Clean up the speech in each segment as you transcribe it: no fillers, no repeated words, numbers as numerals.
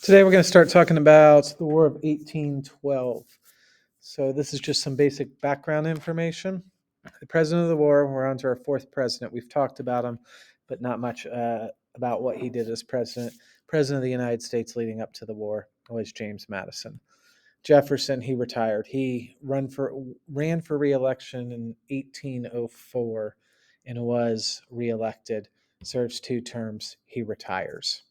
Today we're going to start talking about the War of 1812. So this is just some basic background information. The president of the war, we're on to our fourth president. We've talked about him, but not much about what he did as president. President of the United States leading up to the war was James Madison. Jefferson, he retired. He ran for re-election in 1804 and was re-elected. Serves 2 terms. He retires.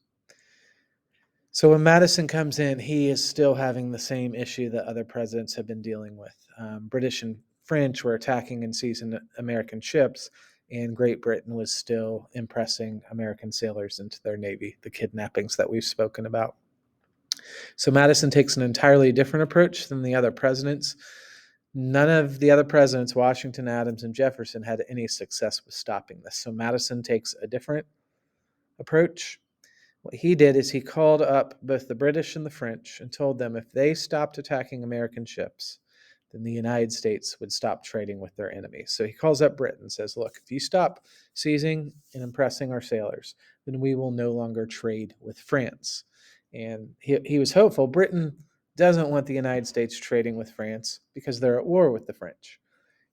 So when Madison comes in, he is still having the same issue that other presidents have been dealing with. British and French were attacking and seizing American ships, and Great Britain was still impressing American sailors into their navy, the kidnappings that we've spoken about. So Madison takes an entirely different approach than the other presidents. None of the other presidents, Washington, Adams, and Jefferson, had any success with stopping this. So Madison takes a different approach. What he did is he called up both the British and the French and told them if they stopped attacking American ships, then the United States would stop trading with their enemies. So he calls up Britain and says, look, if you stop seizing and impressing our sailors, then we will no longer trade with France. And he was hopeful. Britain doesn't want the United States trading with France because they're at war with the French.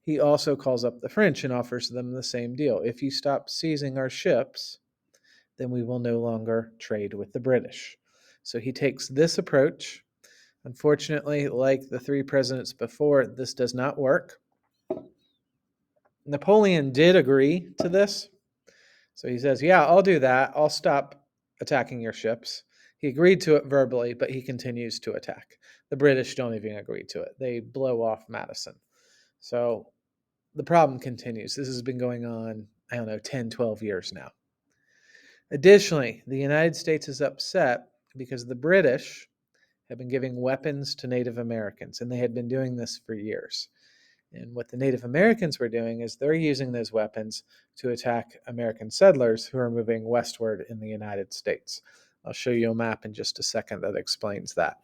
He also calls up the French and offers them the same deal. If you stop seizing our ships, then we will no longer trade with the British. So he takes this approach. Unfortunately, like the 3 presidents before, this does not work. Napoleon did agree to this. So he says, yeah, I'll do that. I'll stop attacking your ships. He agreed to it verbally, but he continues to attack. The British don't even agree to it. They blow off Madison. So the problem continues. This has been going on, 10, 12 years now. Additionally, the United States is upset because the British have been giving weapons to Native Americans, and they had been doing this for years. And what the Native Americans were doing is they're using those weapons to attack American settlers who are moving westward in the United States. I'll show you a map in just a second that explains that.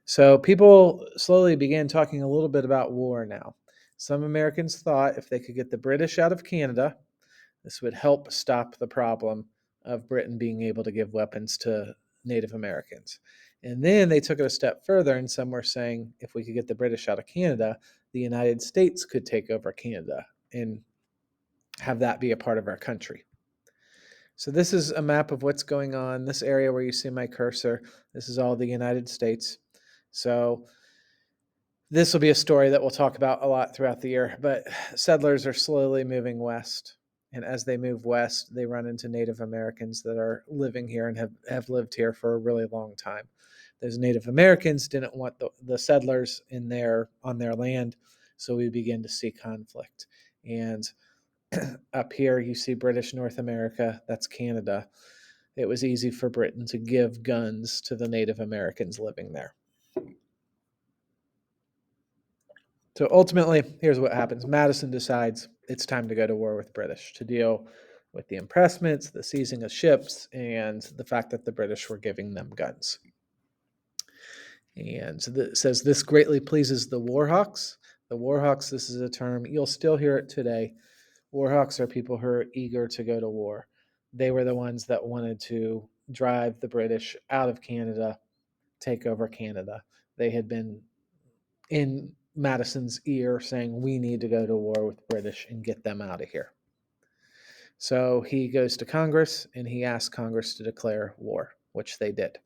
So people slowly began talking a little bit about war now. Some Americans thought if they could get the British out of Canada, this would help stop the problem of Britain being able to give weapons to Native Americans. And then they took it a step further, and some were saying if we could get the British out of Canada, the United States could take over Canada and have that be a part of our country. So this is a map of what's going on. This area where you see my cursor, this is all the United States. So this will be a story that we'll talk about a lot throughout the year, but settlers are slowly moving west. And as they move west, they run into Native Americans that are living here and have lived here for a really long time. Those Native Americans didn't want the settlers on their land, so we begin to see conflict. And up here, you see British North America, that's Canada. It was easy for Britain to give guns to the Native Americans living there. So ultimately, here's what happens. Madison decides it's time to go to war with British to deal with the impressments, the seizing of ships, and the fact that the British were giving them guns. And so it says this greatly pleases the Warhawks. The Warhawks, this is a term, you'll still hear it today. Warhawks are people who are eager to go to war. They were the ones that wanted to drive the British out of Canada, take over Canada. They had been in Madison's ear saying, we need to go to war with British and get them out of here. So he goes to Congress and he asks Congress to declare war, which they did.